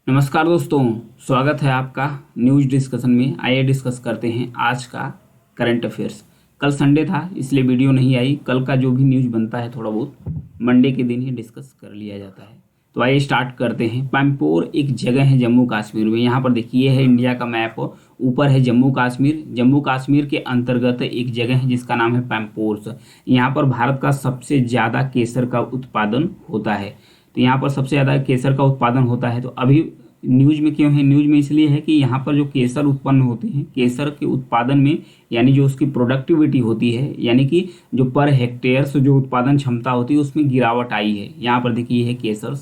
नमस्कार दोस्तों, स्वागत है आपका न्यूज़ डिस्कशन में। आइए डिस्कस करते हैं आज का करंट अफेयर्स। कल संडे था इसलिए वीडियो नहीं आई। कल का जो भी न्यूज़ बनता है थोड़ा बहुत मंडे के दिन ही डिस्कस कर लिया जाता है। तो आइए स्टार्ट करते हैं। पैम्पोर एक जगह है जम्मू कश्मीर में। यहाँ पर देखिए है इंडिया का मैप, ऊपर है जम्मू कश्मीर। जम्मू कश्मीर के अंतर्गत एक जगह है जिसका नाम है पैम्पोर्स। यहाँ पर भारत का सबसे ज़्यादा केसर का उत्पादन होता है। तो यहाँ पर सबसे ज़्यादा केसर का उत्पादन होता है। तो अभी न्यूज में क्यों है? न्यूज में इसलिए है कि यहाँ पर जो केसर उत्पन्न होते हैं, केसर के उत्पादन में यानी जो उसकी प्रोडक्टिविटी होती है, यानी कि जो पर हेक्टेयर से जो उत्पादन क्षमता होती है उसमें गिरावट आई है। यहाँ पर देखिए ये है केसर।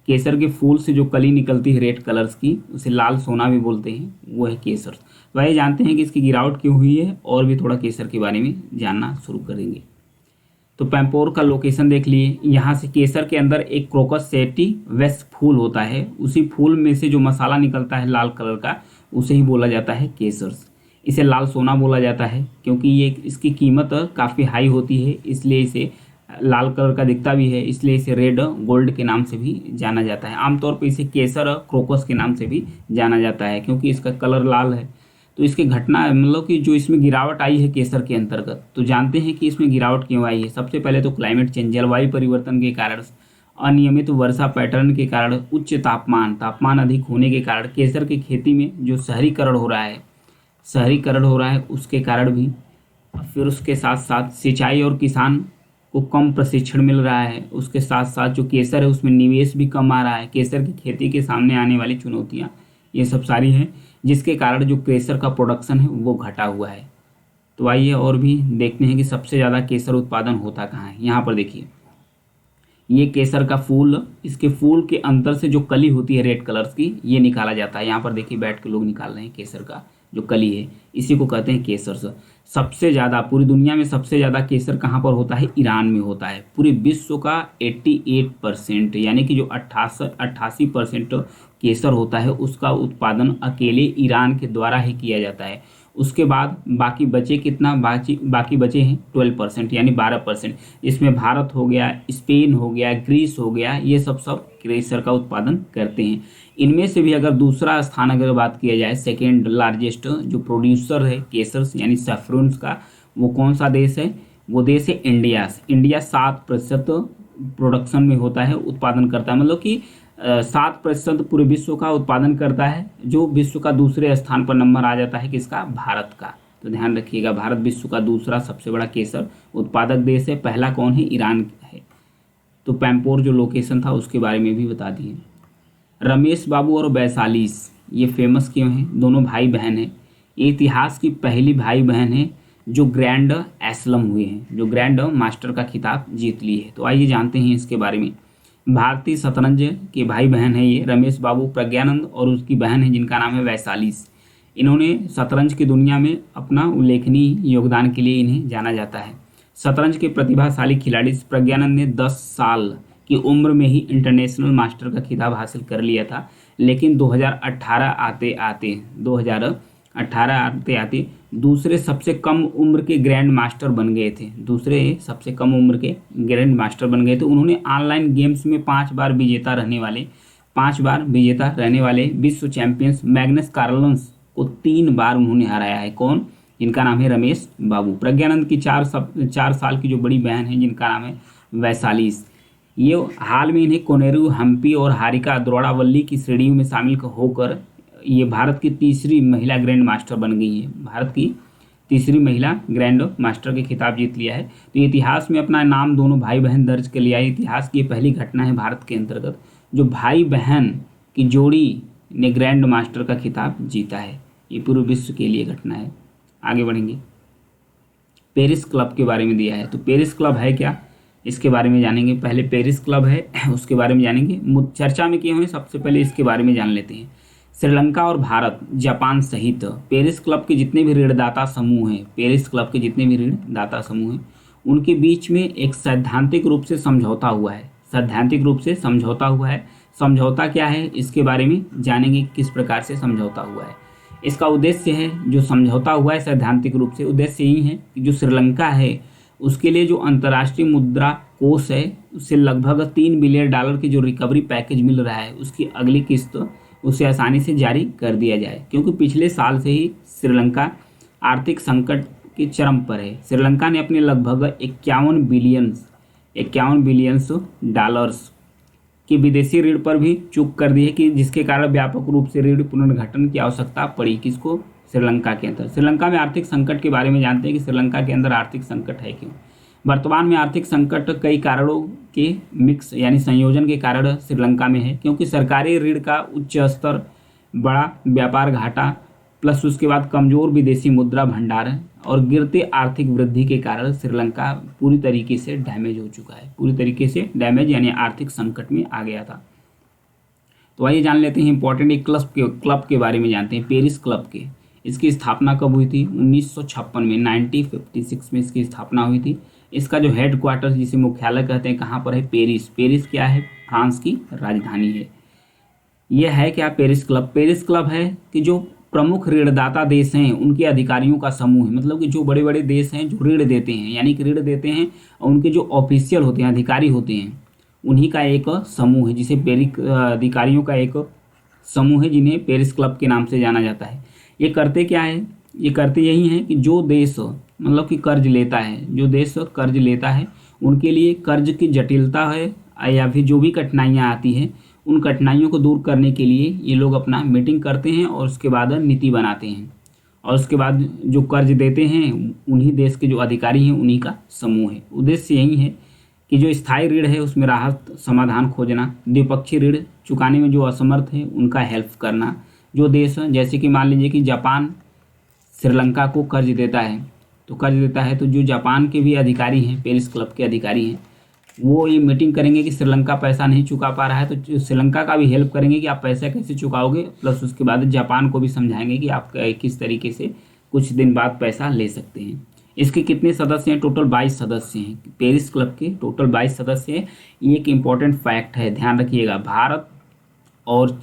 केसर के फूल से जो कली निकलती है रेड कलर्स की, उसे लाल सोना भी बोलते हैं, वो है केसर। तो आइए जानते हैं कि इसकी गिरावट क्यों हुई है और भी थोड़ा केसर के बारे में जानना शुरू करेंगे। तो पैम्पोर का लोकेशन देख लिए। यहाँ से केसर के अंदर एक क्रोकस सेटी वेस्ट फूल होता है, उसी फूल में से जो मसाला निकलता है लाल कलर का, उसे ही बोला जाता है केसर्स। इसे लाल सोना बोला जाता है क्योंकि ये इसकी कीमत काफ़ी हाई होती है, इसलिए इसे लाल कलर का दिखता भी है, इसलिए इसे रेड गोल्ड के नाम से भी जाना जाता है। आमतौर पर इसे केसर क्रोकस के नाम से भी जाना जाता है क्योंकि इसका कलर लाल है। तो इसके घटना मतलब कि जो इसमें गिरावट आई है केसर के अंतर्गत, तो जानते हैं कि इसमें गिरावट क्यों आई है। सबसे पहले तो क्लाइमेट चेंज, जलवायु परिवर्तन के कारण, अनियमित वर्षा पैटर्न के कारण, उच्च तापमान अधिक होने के कारण, केसर की खेती में जो शहरीकरण हो रहा है उसके कारण भी, फिर उसके साथ साथ सिंचाई और किसान को कम प्रशिक्षण मिल रहा है, उसके साथ साथ जो केसर है उसमें निवेश भी कम आ रहा है। केसर की खेती के सामने आने वाली चुनौतियाँ ये सब सारी हैं जिसके कारण जो केसर का प्रोडक्शन है वो घटा हुआ है। तो आइए और भी देखते हैं कि सबसे ज़्यादा केसर उत्पादन होता कहाँ है। यहाँ पर देखिए ये केसर का फूल, इसके फूल के अंदर से जो कली होती है रेड कलर्स की, ये निकाला जाता है। यहाँ पर देखिए बैठ के लोग निकाल रहे हैं केसर का जो कली है, इसी को कहते हैं केसर। सबसे ज़्यादा पूरी दुनिया में सबसे ज़्यादा केसर कहाँ पर होता है? ईरान में होता है। पूरे विश्व का 88% यानी कि जो 88% केसर होता है उसका उत्पादन अकेले ईरान के द्वारा ही किया जाता है। उसके बाद बाकी बचे कितना? बाकी बचे हैं 12% यानी 12%। इसमें भारत हो गया, स्पेन हो गया, ग्रीस हो गया, ये सब केसर का उत्पादन करते हैं। इनमें से भी अगर दूसरा स्थान अगर बात किया जाए, सेकेंड लार्जेस्ट जो प्रोड्यूसर है केसर यानी सैफरन्स का, वो कौन सा देश है? वो देश है इंडिया। इंडिया 7% प्रोडक्शन में होता है, उत्पादन करता है, मतलब कि 7% पूरे विश्व का उत्पादन करता है। जो विश्व का दूसरे स्थान पर नंबर आ जाता है किसका? भारत का। तो ध्यान रखिएगा, भारत विश्व का दूसरा सबसे बड़ा केसर उत्पादक देश है। पहला कौन है? ईरान है। तो पैम्पोर जो लोकेशन था उसके बारे में भी बता दिए। रमेश बाबू और वैशालीस ये फेमस क्यों हैं? दोनों भाई बहन हैं। ये इतिहास की पहली भाई बहन है जो ग्रैंड एस्लम हुए हैं, जो ग्रैंड मास्टर का खिताब जीत ली है। तो आइए जानते हैं इसके बारे में। भारतीय शतरंज के भाई बहन है ये रमेश बाबू, प्रज्ञानंद और उसकी बहन है जिनका नाम है वैशालीस। इन्होंने शतरंज की दुनिया में अपना उल्लेखनीय योगदान के लिए इन्हें जाना जाता है। शतरंज के प्रतिभाशाली खिलाड़ी प्रज्ञानंद ने 10 साल की उम्र में ही इंटरनेशनल मास्टर का खिताब हासिल कर लिया था, लेकिन 2018 आते आते दूसरे सबसे कम उम्र के ग्रैंड मास्टर बन गए थे। दूसरे सबसे कम उम्र के ग्रैंड मास्टर बन गए थे। उन्होंने ऑनलाइन गेम्स में 5 बार विजेता रहने वाले विश्व चैंपियंस मैग्नस कार्लसन को 3 बार उन्होंने हराया है। कौन? जिनका नाम है रमेश बाबू। प्रज्ञानंद की 4 साल की जो बड़ी बहन है जिनका नाम है वैशालीस, ये हाल में इन्हें कोनेरू हम्पी और हारिका द्रोणावल्ली की श्रेणियों में शामिल होकर ये भारत की तीसरी महिला ग्रैंड मास्टर बन गई है। भारत की तीसरी महिला ग्रैंड मास्टर के खिताब जीत लिया है। तो इतिहास में अपना नाम दोनों भाई बहन दर्ज कर लिया है। इतिहास की पहली घटना है भारत के अंतर्गत जो भाई बहन की जोड़ी ने ग्रैंड मास्टर का खिताब जीता है। ये पूरे विश्व के लिए घटना है। आगे बढ़ेंगे। पेरिस क्लब के बारे में दिया है। तो पेरिस क्लब है क्या, इसके बारे में जानेंगे। पहले पेरिस क्लब है उसके बारे में जानेंगे। चर्चा में किए हुए सबसे पहले इसके बारे में जान लेते हैं। श्रीलंका और भारत, जापान सहित पेरिस क्लब के जितने भी ऋणदाता समूह हैं, उनके बीच में एक सैद्धांतिक रूप से समझौता हुआ है। समझौता क्या है इसके बारे में जानेंगे, किस प्रकार से समझौता हुआ है। इसका उद्देश्य है, जो समझौता हुआ है सैद्धांतिक रूप से, उद्देश्य यही है कि जो श्रीलंका है उसके लिए जो अंतर्राष्ट्रीय मुद्रा कोष है उससे लगभग $3 बिलियन की जो रिकवरी पैकेज मिल रहा है उसकी अगली किस्त उसे आसानी से जारी कर दिया जाए, क्योंकि पिछले साल से ही श्रीलंका आर्थिक संकट के चरम पर है। श्रीलंका ने अपने लगभग 51 बिलियन डॉलर्स की विदेशी ऋण पर भी चूक कर दी है, कि जिसके कारण व्यापक रूप से ऋण पुनर्गठन की आवश्यकता पड़ी। किसको? श्रीलंका के अंदर। श्रीलंका में आर्थिक संकट के बारे में जानते हैं कि श्रीलंका के अंदर आर्थिक संकट है क्यों। वर्तमान में आर्थिक संकट कई कारणों के मिक्स यानी संयोजन के कारण श्रीलंका में है, क्योंकि सरकारी ऋण का उच्च स्तर, बड़ा व्यापार घाटा, प्लस उसके बाद कमजोर विदेशी मुद्रा भंडार और गिरते आर्थिक वृद्धि के कारण श्रीलंका पूरी तरीके से डैमेज हो चुका है। पूरी तरीके से डैमेज यानी आर्थिक संकट में आ गया था। तो आइए जान लेते हैं इंपॉर्टेंट एक क्लब के बारे में जानते हैं, पेरिस क्लब के। इसकी स्थापना कब हुई थी? 1956 में, 1956 में इसकी स्थापना हुई थी। इसका जो हेड क्वार्टर जिसे मुख्यालय कहते हैं कहाँ पर है? पेरिस। पेरिस क्या है? फ्रांस की राजधानी है। यह है क्या? Paris club. पेरिस क्लब है कि जो प्रमुख ऋणदाता देश हैं उनके अधिकारियों का समूह है। मतलब कि जो बड़े बड़े देश हैं जो ऋण देते हैं, यानी कि ऋण देते हैं, और उनके जो ऑफिशियल होते हैं, अधिकारी होते हैं, उन्हीं का एक समूह है, जिसे पेरिस अधिकारियों का एक समूह है, जिन्हें पेरिस क्लब के नाम से जाना जाता है। ये करते क्या है? ये करते यही हैं कि जो देश मतलब कि कर्ज लेता है, जो देश कर्ज लेता है, उनके लिए कर्ज की जटिलता है या फिर जो भी कठिनाइयाँ आती हैं, उन कठिनाइयों को दूर करने के लिए ये लोग अपना मीटिंग करते हैं और उसके बाद नीति बनाते हैं, और उसके बाद जो कर्ज देते हैं उन्हीं देश के जो अधिकारी हैं उन्हीं का समूह है। उद्देश्य यही है कि जो स्थायी ऋण है उसमें राहत समाधान खोजना, द्विपक्षीय ऋण चुकाने में जो असमर्थ है उनका हेल्प करना। जो देश जैसे कि मान लीजिए कि जापान श्रीलंका को कर्ज देता है, तो जो जापान के भी अधिकारी हैं, पेरिस क्लब के अधिकारी हैं, वो ये मीटिंग करेंगे कि श्रीलंका पैसा नहीं चुका पा रहा है, तो श्रीलंका का भी हेल्प करेंगे कि आप पैसा कैसे चुकाओगे, प्लस उसके बाद जापान को भी समझाएंगे कि आप किस तरीके से कुछ दिन बाद पैसा ले सकते हैं। इसके कितने सदस्य हैं? टोटल 22 सदस्य हैं। पेरिस क्लब के टोटल 22 सदस्य हैं। ये एक इम्पॉर्टेंट फैक्ट है, ध्यान रखिएगा। भारत और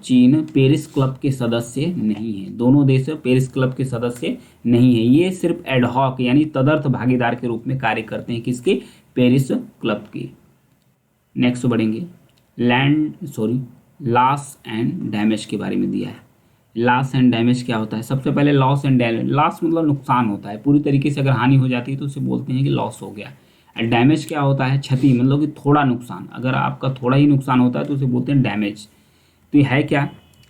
चीन पेरिस क्लब के सदस्य नहीं है। दोनों देश पेरिस क्लब के सदस्य नहीं है। ये सिर्फ एडहॉक यानी तदर्थ भागीदार के रूप में कार्य करते हैं। किसके? पेरिस क्लब के। नेक्स्ट बढ़ेंगे, लॉस एंड डैमेज के बारे में दिया है। लॉस एंड डैमेज क्या होता है? सबसे पहले लॉस एंड डैमेज। लॉस मतलब नुकसान होता है, पूरी तरीके से अगर हानि हो जाती है तो उसे बोलते हैं कि लॉस हो गया। एंड डैमेज क्या होता है? क्षति, मतलब कि थोड़ा नुकसान। अगर आपका थोड़ा ही नुकसान होता है तो उसे बोलते हैं डैमेज। तो ये है क्या?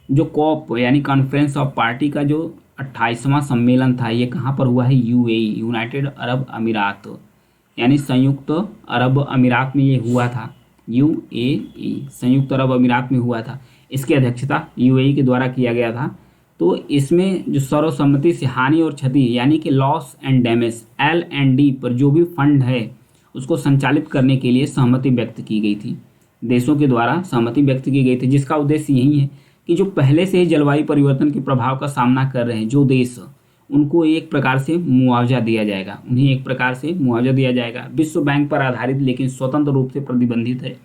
जो कॉप यानी कॉन्फ्रेंस ऑफ पार्टी का जो 28वां सम्मेलन था, ये कहाँ पर हुआ है? यूएई, यूनाइटेड अरब अमीरात, यानी संयुक्त अरब अमीरात में ये हुआ था। यूएई संयुक्त अरब अमीरात में हुआ था। इसकी अध्यक्षता यूएई के द्वारा किया गया था। तो इसमें जो सर्वसम्मति से हानि और क्षति यानी कि लॉस एंड डैमेज L&D पर जो भी फंड है उसको संचालित करने के लिए सहमति व्यक्त की गई थी। देशों के द्वारा सहमति व्यक्त की गई थी, जिसका उद्देश्य यही है कि जो पहले से ही जलवायु परिवर्तन के प्रभाव का सामना कर रहे हैं जो देश, उनको एक प्रकार से मुआवजा दिया जाएगा। उन्हें एक प्रकार से मुआवजा दिया जाएगा। विश्व बैंक पर आधारित लेकिन स्वतंत्र रूप से प्रतिबंधित है।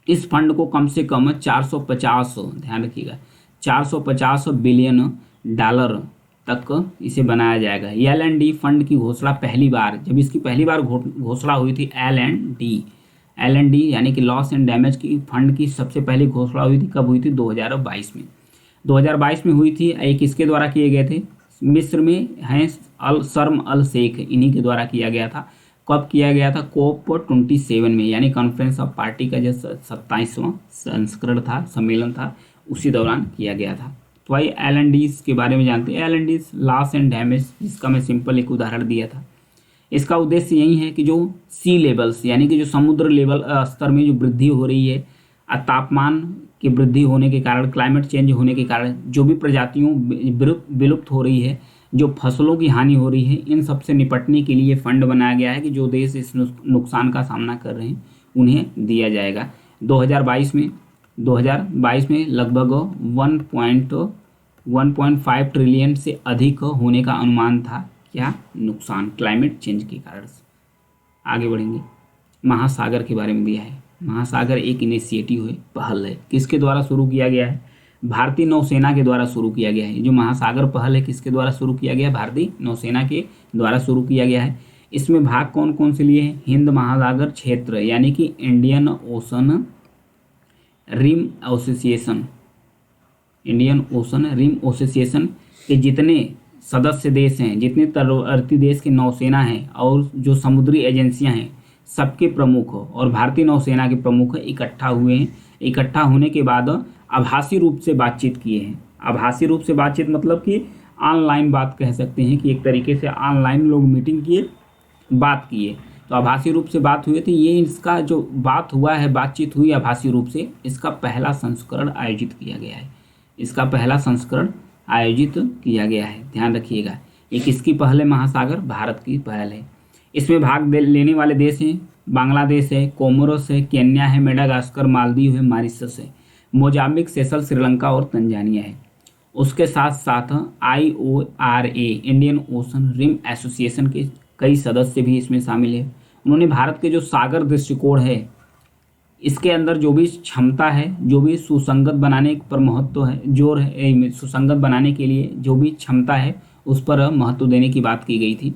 इस फंड को कम से कम 450, ध्यान रखिएगा, 450 बिलियन डॉलर तक इसे बनाया जाएगा। L&D फंड की घोषणा पहली बार, जब इसकी पहली बार घोषणा हुई थी, L&D यानी कि लॉस एंड डैमेज की फंड की सबसे पहली घोषणा हुई थी, कब हुई थी? 2022 में। 2022 में हुई थी। एक किसके द्वारा किए गए थे? मिस्र में हैं शर्म अल शेख, इन्हीं के द्वारा किया गया था। कब किया गया था? COP27 में, यानी कॉन्फ्रेंस ऑफ पार्टी का जो 27वां संस्करण था, सम्मेलन था, उसी दौरान किया गया था। तो आइए L&D के बारे में जानते हैं। L&D लॉस एंड डैमेज, जिसका मैं सिंपल एक उदाहरण दिया था। इसका उद्देश्य यही है कि जो सी लेवल्स यानी कि जो समुद्र लेवल स्तर में जो वृद्धि हो रही है, तापमान की वृद्धि होने के कारण, क्लाइमेट चेंज होने के कारण जो भी प्रजातियों विलुप्त हो रही है, जो फसलों की हानि हो रही है, इन सब से निपटने के लिए फंड बनाया गया है कि जो देश इस नुकसान का सामना कर रहे हैं उन्हें दिया जाएगा। 2022 में लगभग 1.5 ट्रिलियन से अधिक होने का अनुमान था। क्या? नुकसान क्लाइमेट चेंज के कारण से। आगे बढ़ेंगे, महासागर के बारे में दिया है। महासागर एक इनिशिएटिव है, पहल है, किसके द्वारा शुरू किया गया है? भारतीय नौसेना के द्वारा शुरू किया गया है। जो महासागर पहल है किसके द्वारा शुरू किया गया है? भारतीय नौसेना के द्वारा शुरू किया गया है। इसमें भाग कौन कौन से लिए हैं? हिंद महासागर क्षेत्र यानी कि rim association, Indian ocean rim association के जितने सदस्य देश हैं, जितने तटवर्ती देश की नौसेना हैं और जो समुद्री एजेंसियां हैं, सबके प्रमुख और भारतीय नौसेना के प्रमुख इकट्ठा हुए हैं। इकट्ठा होने के बाद आभासी रूप से बातचीत किए हैं। आभासी रूप से बातचीत मतलब कि ऑनलाइन बात कह सकते हैं कि एक तरीके से ऑनलाइन लोग मीटिंग किए, बात किए, तो आभासी रूप से बात हुई थी। ये इसका जो बात हुआ है, बातचीत हुई आभासी रूप से, इसका पहला संस्करण आयोजित किया गया है। इसका पहला संस्करण आयोजित किया गया है, ध्यान रखिएगा। ये किसकी पहल है? महासागर, भारत की पहल है। इसमें भाग लेने वाले देश हैं बांग्लादेश है, कोमोरोस है, केन्या है, मेडागास्कर, मालदीव है, मॉरिशस है, मोजाम्बिक, सेशल, श्रीलंका और तंजानिया है। उसके साथ साथ IORA, Indian ocean rim association के कई सदस्य भी इसमें शामिल है। उन्होंने भारत के जो सागर दृष्टिकोण है, इसके अंदर जो भी क्षमता है, जो भी सुसंगत बनाने पर महत्व है, जोर है, सुसंगत बनाने के लिए जो भी क्षमता है उस पर महत्व देने की बात की गई थी।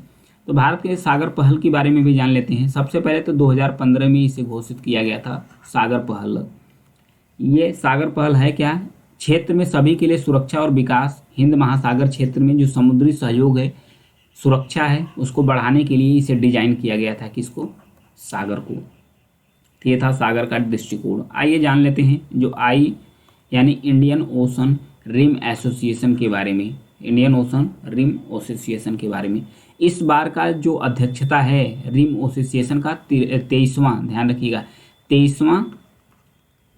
तो भारत के सागर पहल के बारे में भी जान लेते हैं। सबसे पहले तो 2015 में इसे घोषित किया गया था सागर पहल। ये सागर पहल है क्या? क्षेत्र में सभी के लिए सुरक्षा और विकास, हिंद महासागर क्षेत्र में जो समुद्री सहयोग है, सुरक्षा है, उसको बढ़ाने के लिए इसे डिजाइन किया गया था। किसको? सागर को। ये था सागर का दृष्टिकोण। आइए जान लेते हैं जो यानी इंडियन ओशन रिम एसोसिएशन के बारे में। इंडियन ओशन रिम एसोसिएशन के बारे में इस बार का जो अध्यक्षता है रिम एसोसिएशन का 23वां, ध्यान रखिएगा, 23वां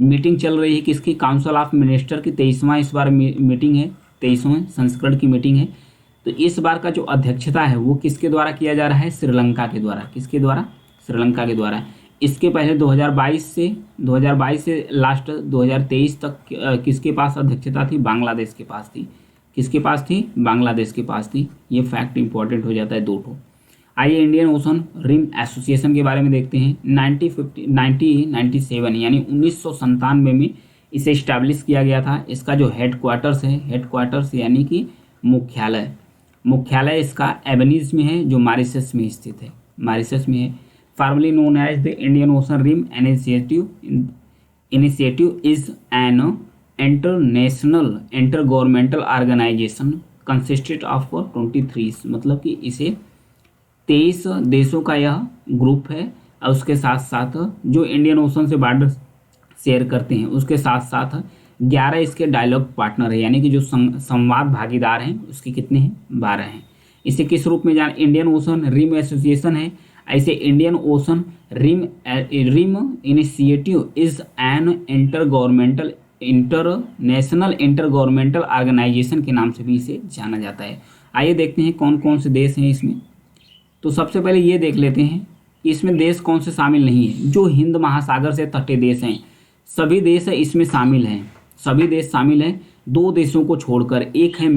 मीटिंग चल रही है। किसकी? काउंसिल ऑफ मिनिस्टर की 23वां इस बार मीटिंग है, 23वें संस्करण की मीटिंग है। तो इस बार का जो अध्यक्षता है वो किसके द्वारा किया जा रहा है? श्रीलंका के द्वारा। किसके द्वारा? श्रीलंका के द्वारा। इसके पहले 2022 से लास्ट 2023 तक किसके पास अध्यक्षता थी? बांग्लादेश के पास थी। किसके पास थी? बांग्लादेश के पास थी। ये फैक्ट इंपॉर्टेंट हो जाता है दो ठो। आइए इंडियन ओशन रिम एसोसिएशन के बारे में देखते हैं। 1997 यानी 1997 में इसे इस्टेब्लिश किया गया था। इसका जो हेडक्वार्टर्स है, हेडक्वार्टर्स यानी कि मुख्यालय इसका एबनीज में है, जो मॉरिशस में स्थित है, मॉरिशस में है। Formerly known as the Indian ocean rim initiative is an international intergovernmental organisation consisted of 23, मतलब कि इसे 23 देशों का यह ग्रुप है। और उसके साथ साथ जो इंडियन ओशन से बॉर्डर शेयर करते हैं, उसके साथ साथ 11 इसके डायलॉग पार्टनर है, यानी कि जो संवाद भागीदार हैं उसके कितने हैं? 12 हैं। इसे किस रूप में इंडियन ओशन रिम एसोसिएशन है। ऐसे Indian ocean rim initiative is an international intergovernmental organisation के नाम से भी इसे जाना जाता है। आइए देखते हैं कौन कौन से देश हैं इसमें। तो सबसे पहले ये देख लेते हैं कि इसमें देश कौन से शामिल नहीं है। जो हिंद महासागर से तटीय देश हैं सभी देश इसमें शामिल हैं, सभी देश शामिल हैं। 2 देशों को छोड़कर, एक है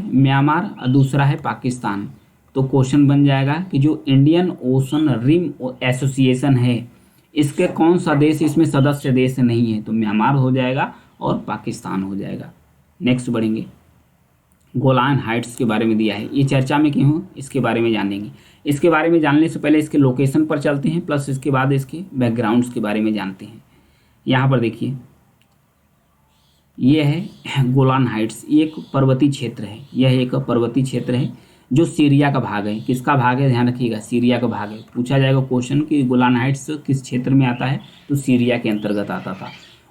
म्यांमार और दूसरा है पाकिस्तान। तो क्वेश्चन बन जाएगा कि जो इंडियन ओशन रिम एसोसिएशन है इसके कौन सा देश इसमें सदस्य देश नहीं है? तो म्यांमार हो जाएगा और पाकिस्तान हो जाएगा। नेक्स्ट बढ़ेंगे। गोलान हाइट्स के बारे में दिया है, ये चर्चा में क्यों, इसके बारे में जानेंगे। इसके बारे में जानने से पहले इसके लोकेशन पर चलते हैं, प्लस इसके बाद इसके बैकग्राउंड्स के बारे में जानते हैं। यहाँ पर देखिए, ये है गोलान हाइट्स, ये एक पर्वतीय क्षेत्र है। यह एक पर्वतीय क्षेत्र है जो सीरिया का भाग है। किसका भाग है? ध्यान रखिएगा, सीरिया का भाग है। पूछा जाएगा क्वेश्चन कि गोलान हाइट्स किस क्षेत्र में आता है, तो सीरिया के अंतर्गत आता था।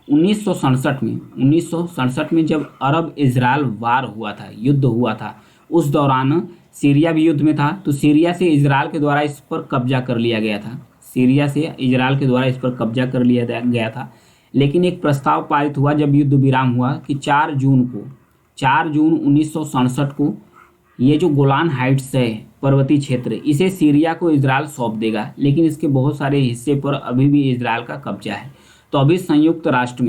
1967 में जब अरब इजराइल वार हुआ था, युद्ध हुआ था, उस दौरान सीरिया भी युद्ध में था। तो सीरिया से इजराइल के द्वारा इस पर कब्जा कर लिया गया था, सीरिया से इजराइल के द्वारा इस पर कब्जा कर लिया गया था। लेकिन एक प्रस्ताव पारित हुआ जब युद्ध विराम हुआ कि 4 जून 1967 को ये जो गोलान हाइट्स है पर्वतीय क्षेत्र, इसे सीरिया को इजराइल सौंप देगा। लेकिन इसके बहुत सारे हिस्से पर अभी भी इजराइल का कब्जा है। तो अभी संयुक्त राष्ट्र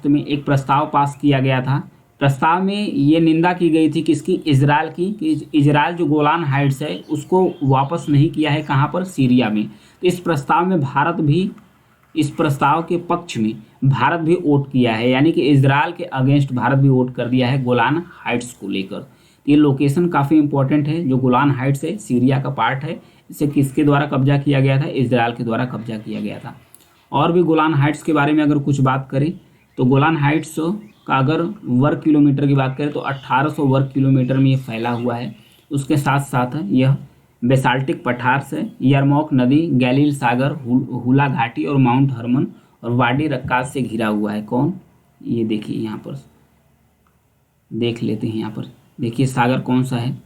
में एक प्रस्ताव पास किया गया था। प्रस्ताव में ये निंदा की गई थी किसकी? इजराइल की, कि इजराइल जो गोलान हाइट्स है उसको वापस नहीं किया है। कहाँ पर? सीरिया में। तो इस प्रस्ताव में इस प्रस्ताव के पक्ष में भारत भी वोट किया है, यानी कि इजराइल के अगेंस्ट भारत भी वोट कर दिया है गोलान हाइट्स को लेकर। ये लोकेशन काफ़ी इंपॉर्टेंट है। जो गोलान हाइट्स है सीरिया का पार्ट है, इसे किसके द्वारा कब्जा किया गया था? इजराइल के द्वारा कब्जा किया गया था। और भी गोलान हाइट्स के बारे में अगर कुछ बात करें तो गोलान हाइट्स का अगर वर्ग किलोमीटर की बात करें तो 1800 वर्ग किलोमीटर में ये फैला हुआ है। उसके साथ साथ यह बेसाल्टिक पठार से यरमौक नदी, गैलील सागर, हुला घाटी और माउंट हरमन और वाडी रक्काज से घिरा हुआ है। कौन? ये देखिए यहाँ पर देख लेते हैं। यहाँ पर देखिए सागर कौन सा है?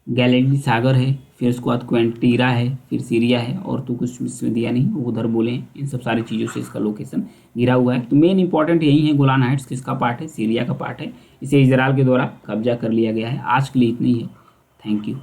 गैलीली सागर है, फिर उसके बाद क्वेंटीरा है, फिर सीरिया है, और तो कुछ इसमें दिया नहीं, वो उधर बोले हैं। इन सब सारी चीज़ों से इसका लोकेशन घिरा हुआ है। तो मेन इंपॉर्टेंट यही है, गोलान हाइट्स किसका पार्ट है? सीरिया का पार्ट है। इसे इजराइल के द्वारा कब्जा कर लिया गया है। आज के लिए इतना ही है। Thank you.